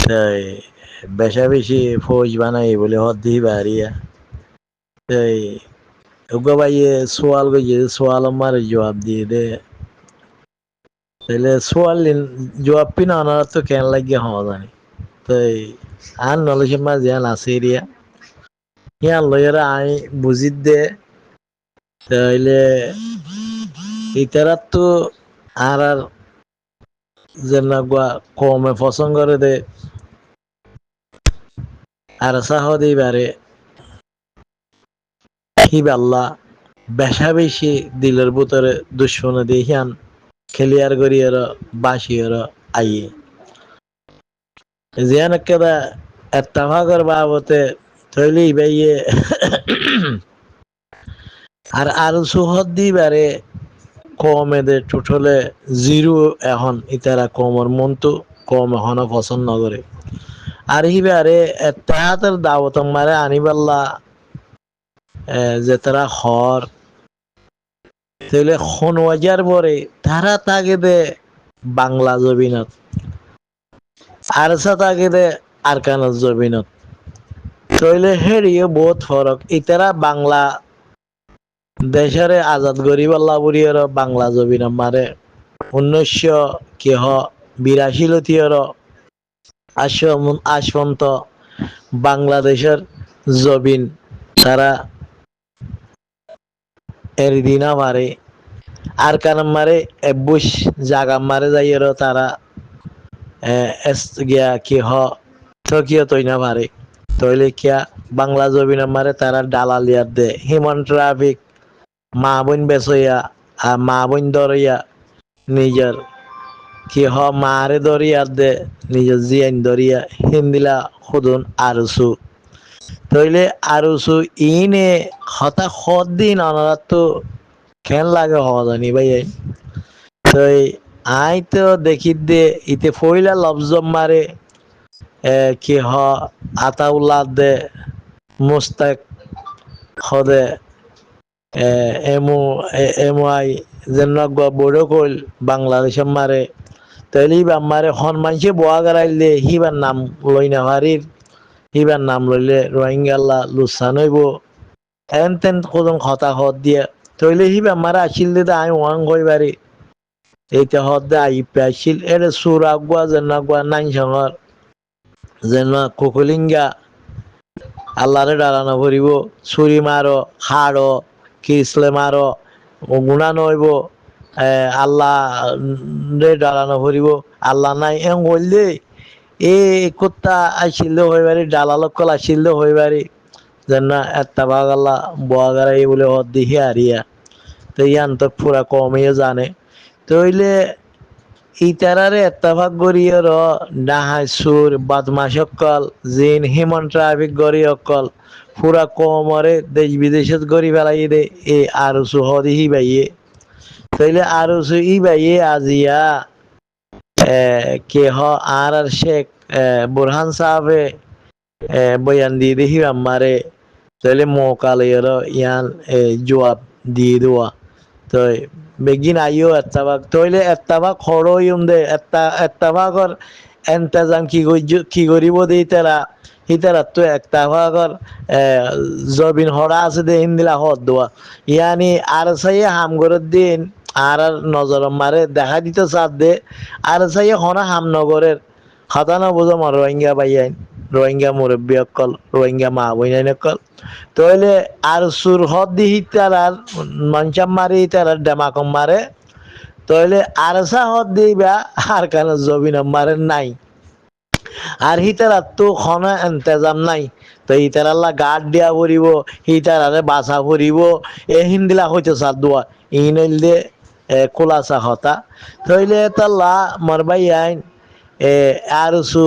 তাই বেশা বেশি ফৌজ বানাই বলে হদ দিই বাড়িয়া তাই ওগো ভাইয়ে সোয়াল গইয়ে সোয়াল মারে জবাব দিয়ে দে তাহলে সোয়াল জবাব পিনা আনার তো কেন লাগিয়ে হওয়া জানি তাই আর নলেজের মাঝে আছে এরিয়া ইয়ার লইয়েরা আই বুঝিত দে তাইলে ইতারাত তো আর যেন কমে পছন্দ করে দে আর সাহ দিবারে হিবাল্লা বেশা বেশি দিলের ভিতরে দুশ্মন দেখিয়ান খেলিয়ার গড়িয়ার বাসিয়ার আইয়ে জিয়ান কেদা এত্তাফাকর বাবতে তৈলি বাইয়ে আর সুহদ দিবারে কমেদের টোটলে জিরো এখন ইতারা কমর মন তো কম এখন পছন্দ করে আর হিবারে এত্তাহাতের দাওয়াত মারে আনিবাল্লা যে তারা হর তাহলে খনওয়াজার পরে তারা তাকে দে বাংলা জবিনত আরসা তাকে দে আরকানত জবিনত তাইলে হেরিয়ে বহুত ফরক ইতারা বাংলা দেশের আজাদ গরিব আল্লাহ বুড়িয়র বাংলা জবিন মারে 1982 লতিয়র আশপন্ত বাংলাদেশের জবিন তারা এরিদিনা মারে আর কারণ মারে এব্বুশ জাগা মারে যাইয়ের তারা গিয়া কি হ থকিও তৈ না পারে তইলে কিয়া বাংলা জবিন মারে তারা ডালালিয়ার দে হিমন ট্রাফিক মা বোন বেচইয়া আর মা বোন দরিয়া নিজের কি হ মারে দরিয়ার দে নিজের জিয়ান দরিয়া হিন্দিলা খুদুন আরুসু তইলে আরুসু ইনে হতা খদ দিন অনারাত তো কেন লাগে হওয়া জানি ভাই তই আই তো দেখি দে ইতে ফইলা লফজ মারে কি হ আতাউল্লাহ দে মুস্তাক খদে এমু আই যেন বড় কইল বাংলাদেশের মারে তাইলে হিবার মারে হন মানসে বোয়া গারাইলে হিবার নাম লই না হারির হিবার নাম লইলে রোহিঙ্গাল্লা লুসান হইব এন তেন কোন কথা হদ দিয়া তইলে হিবার মারে আসিল দে আই ওয়াং কইবারি এইটা হদ দে আই পেছিল এর সুর আগুয়া যেন আগুয়া নাইন সঙ্গর যেন কুকুলিঙ্গা আল্লাহরে ডালানো ভরিব ছুরি মারো হাড়ো কিসলে মারো গুণা নইব আল্লাহ রে ডালানো ভরিব আল্লাহ নাই এম বললে এ কুত্তা আসিল হইবারি ডালালকল আসিল হইবারি যেন একটা ভাগ আল্লাহ বোয়াগারাই বলে হদ দিহি আরিয়া তো ইয়ান তো পুরা কমিয়ে জানে তইলে ইতারারে এত্তাফাক গরিয়র ডাহাই সুর বদমাশ অকল জিন হিমন ট্রাফিক গরি অকল পুরা কমরে দেশ বিদেশত গরি ফেলাই দে এ আরো সুহদি হি বাইয়ে তাইলে আরো সু ই বাইয়ে আজিয়া কে হ আর শেখ বুরহান সাহেবে বয়ান দিয়ে দেখি আমারে তাইলে মকালের ইয়ান জবাব দিয়ে দেওয়া তো বেগিন আইও এত্তাবাক তইলে এত্তাবাক খড়ইম দে এত্তাবাকর এন্তাজাম কি করিব দে ইতারা তো এত্তাবাকর জবিন হড়া আছে দে হিন্দিলা হদ দোয়া ইয়ানি আর সাইয়ে হাম করে দিন আর নজর মারে দেখা দিতে চাপ দে আর সাইয়ে হনা হাম নগরের খাতানা বোঝো মা রোহিঙ্গা বাইয়াইন রোহিঙ্গা মুরব্বী অকল রোহিঙ্গা মা বইনাইন অকল তইলে আর সুর হদ দি হিতারার মঞ্চাম মারি হিতারার ডেমাকম মারে তইলে আরসা হদ দিবা আর কেন জবিন মারে নাই আর হিতারার তো খনা এন্তেজাম নাই তো হিতারাল্লা গার্ড দিয়া পড়িব হিতারারে বাসা পড়িব এ হিন্দিলা হইতে সার দোয়া ইনইল দে খোলাসা হতা তইলে তাল্লা মরবাই আইন আরসু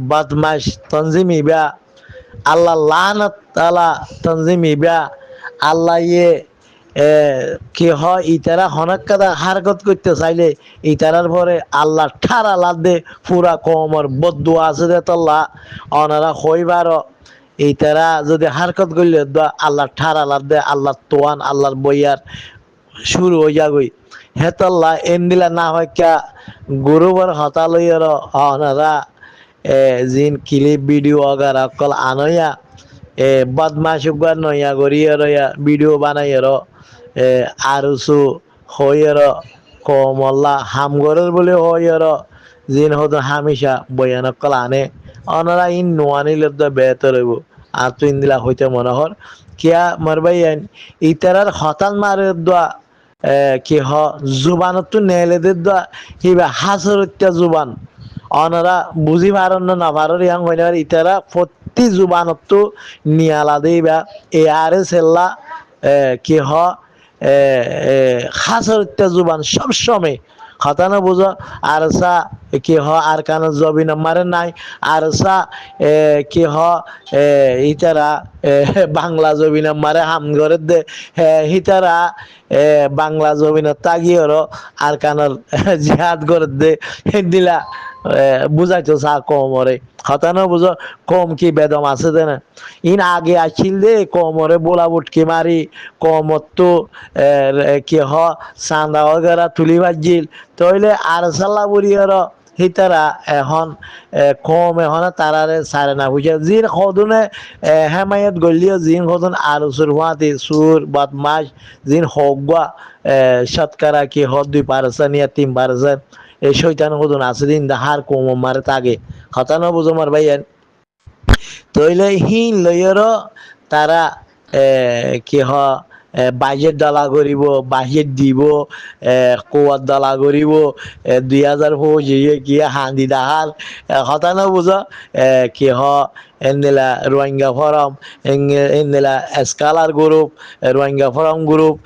বদমাশ তনজিম ইবা আল্লাহ লানত তালা তনজিম ইবা আল্লাহ ইয়ে কি হয় ইতারা হনক কাদা হারকত করতে চাইলে ইতারার পরে আল্লাহ ঠারা লাদে পুরা কমর বদুয়া আছে দে তল্লা অনারা হইবার ইতারা যদি হারকত করলে আল্লাহ ঠারা লাদে আল্লাহ তোয়ান আল্লাহর বইয়ার শুরু হইয়া গই হেতল্লা এন্দিলা না হয় ক্যা গুরুবার হতা লইয়ার অনারা জিন ক্লিপ ভিডিও আগার অকল আনয়া বদমাশ উগার নয়া গরিয়া রয়া ভিডিও বানাইয়ের আরুসু হইয়ের কমল্লা হামগরের বলে হইয়ের জিন হতো হামিশা বয়ানকল আনে অনারা ইন নোয়ানিলে তো বেহতর হইব আর তুই ইন্দিলা হইতে মনে হর কিয়া মারবাইন ইতারার হতাল মারে দোয়া কি হ জুবানত নেলে দে দোয়া কিবা হাসরত্যা জুবান অনারা বুঝি পারন না পারর ইয়াং হইনার ইতারা প্রতি জুবানত নিয়ালা দেইবা এ আরে সেল্লা কি হ হাসরত্যা জুবান সব সময় হতানো বুঝো আর সা কি হ আর কান জবি নাম্বারে নাই আর সা কি হ ইতারা বাংলা জবি নাম্বারে হাম করে দে হিতারা বাংলা জমিন তাগিয়ের আর কানর জিহাদ করে দে দিলা বুঝাইতো চা কমরে হতানো বুঝো কম কি বেদম আছে না ইন আগে আসছিল দে কমরে বোলা বুটকি মারি কমত তো কি হ চান্দা ওগেরা তুলি বাজিল তইলে আর সাল্লা বুড়িয়ের হিতারা এখন কম এখন তারারে সারে না বুঝে জিন সদনে হেমায়ত গলিও জিন সদন আর সুর হুয়াতি সুর বদমাস জিন হগুয়া শতকরা কি হ 2% ইয়া 3% এই শৈতান সদন আছে দিন হার কম মারে তাগে হতানো বুঝো মার ভাইয়ের তইলে হিন লইয়ের তারা কি হ বাজেট দলা করিব বাজেট দিব কোয়ার দলা করিব 2025 কি হান্দি দাহাল হতানো বুঝ কি হ এনদিলা রোহিঙ্গা ফরম এনদিলা এসকালার গ্রুপ রোহিঙ্গা ফরম গ্রুপ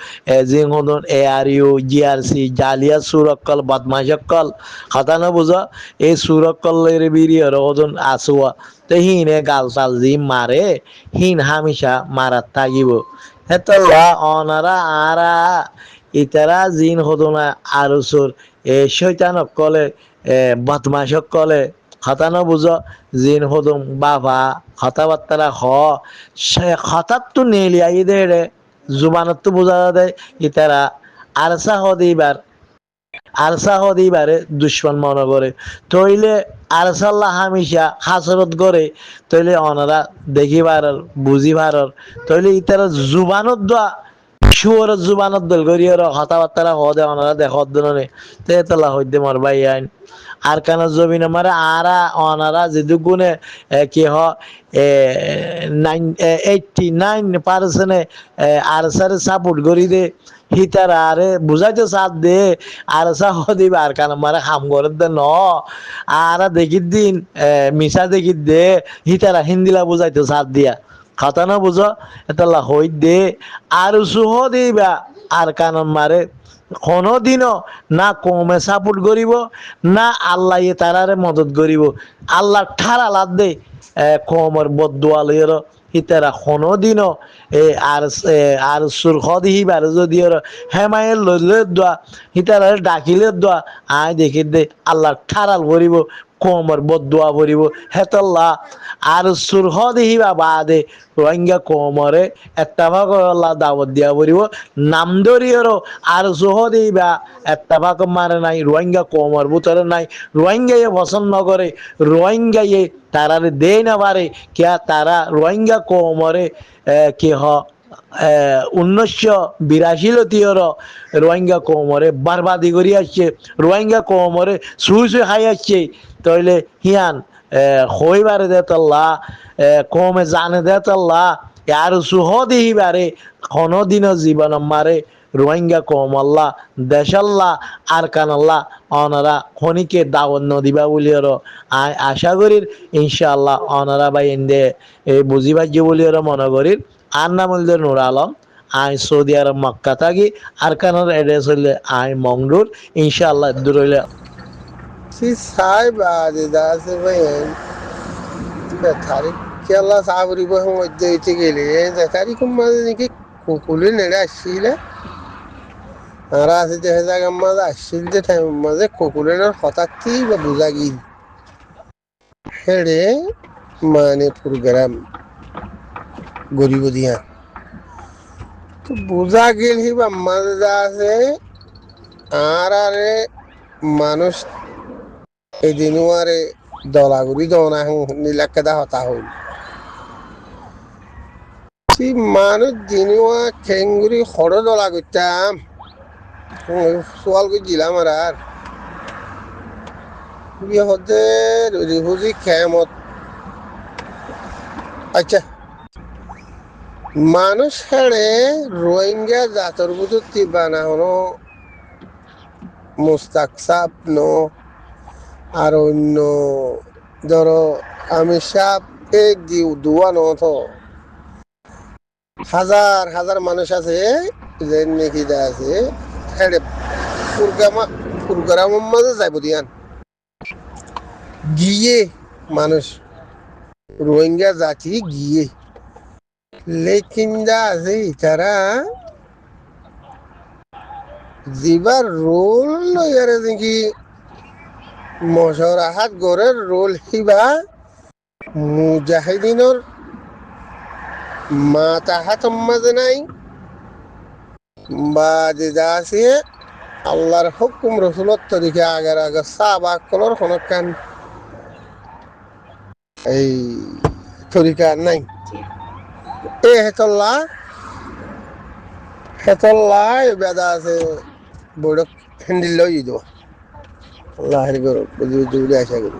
জিং হদন ARU GRC জালিয়া সুরক্কল বদমাশক্কল হতানো বুঝ এই সুরক্কলের বিরিয়র হদন আসুয়া তো হিনে গাল তাল জি মারে হিন হামিশা মারাত থাকিব হেতলা অনারা আরা ইতারা জিন হদনা আরুসুর শৈতানক কলে বদমাশক কলে হতানো বুঝ জিন হদম বাবা কথাবার্তারা হঠাৎ তো নেলি আই দে জুবানত তো বোঝা দেয় ইতারা আরসা হদিবার আরসা হদিবারে দুশ্মন মনে করে তইলে আরসাল্লাহ হামিশা হাসরত করে তইলে অনারা দেখি পারর বুঝি পারর তইলে ইতারা জুবানত দোয়া শুয়োর জুবানত দল করিয়ার কথাবার্তারা হদে অনারা দেখত দনে তেতলা হইতে মর ভাই আইন আর কান জমিন মারে আরা অনারা যেদু গুণে কি হ 89% আর সারে সাপোর্ট করি দে হিতারা আরে বুঝাইতে সাথ দে আর সা হদিব আর কান মারে হাম করে দে ন আর দেখি দিন মিশা দেখি দে হিতারা হিন্দিলা বুঝাইতে সাথ দিয়া খাতা না বুঝো এটা হই দে আর সুহ দিবা আর কানন মারে কোনোদিনও না কমে সাপোর্ট করিব না আল্লাহ তারারে মদত করিব আল্লাহ ঠারা লাদ দে কমর বদুয়া লইর ইতারা কোনোদিনও আর সুর হিবার যদি হেমায়ের লইলে দোয়া ইতারা ডাকিলে দোয়া আয় দেখি দে আল্লাহ ঠারাল করিব কোমর বদুয়া করিব হেতল্লা আর সুর হিবা বাদে রোহিঙ্গা কোমরে একটা ভাগ আল্লাহ দাওয়াত দিয়া করিব নাম ধরিয়েরও আর সুহ দিবা একটা ভাগ মারে নাই রোহিঙ্গা কোমর ভিতরে নাই রোহিঙ্গাইয়ে পছন্দ করে রোহিঙ্গাইয়ে তারারে দেয় না পারে কিয়া তারা রোহিঙ্গা কোমরে কি হ 1982 রোহিঙ্গা কোমরে বারবাদি করি আসছে রোহিঙ্গা কোমরে সুই খাই আসছে তইলে হিয়ান হইবারে দেতল্লা কমে জানে দেতল্লা আর সুহ দিহিবারে কোনদিনও জীবন মারে রোহিঙ্গা কমল্লা দেশাল্লা আর কানাল্লা অনারা খনিকে দাওয়াত নদিবা বলিয়ার আশা করির ইনশাআল্লাহ অনারা বাই এন্দে বুঝিবাজ্য বলিয়ার মনে করির আর নাম হইল নুর আলম আই সৌদি আরব মক্কা থাকি আর কানার এড্রেস হইলে আই মংডুর ইনশাআল্লাহ দূর হইলে si sai ba de da se ven be thari kella sabri bo hum de ite gele de thari kum ma de ki kukule nere ashile ara se de heza gam ma ashil de time ma de kukule ner hotatti ba buzagi hele mane program গরিব দিয়া তো বোঝা গেল হিবা মাজা আছে আর আরে মানুষ এই দিনুয়ারে দলাগুড়ি দনা নীলাকেদা হতা হল সি মানুষ দিনুয়া খেঙ্গুরি খড় দলা করতাম সোয়াল করছিলাম আর ইয়ে হতে রিহুজি খেমত আচ্ছা মানুষ হেড়ে রোহিঙ্গা জাতর বুঝু তিবানা হনো মুস্তাক সাপ নো আর অন্য ধরো আমি সাপ এক দিও দুয়া নত হাজার হাজার মানুষ আছে যে নাকি আছে হেড়ে পুরগামার মাঝে যাইব দিয়ান গিয়ে মানুষ রোহিঙ্গা জাতি গিয়ে লেকিন যা আছে তারা যিবার রোল লয়ারে দেখি মশরাহাত গড়ের রোল হিবা মুজাহিদিনের মাতা হাত মাঝে নাই বা যে যা আছে আল্লাহর হুকুম রসুলত তরিকে আগের আগে সাবা কলর কোনখান এই তরিকা নাই এ হেতল্লা বেদা আছে বৈঠক হ্যান্ডেল লই দিব আল্লাহ আশা করি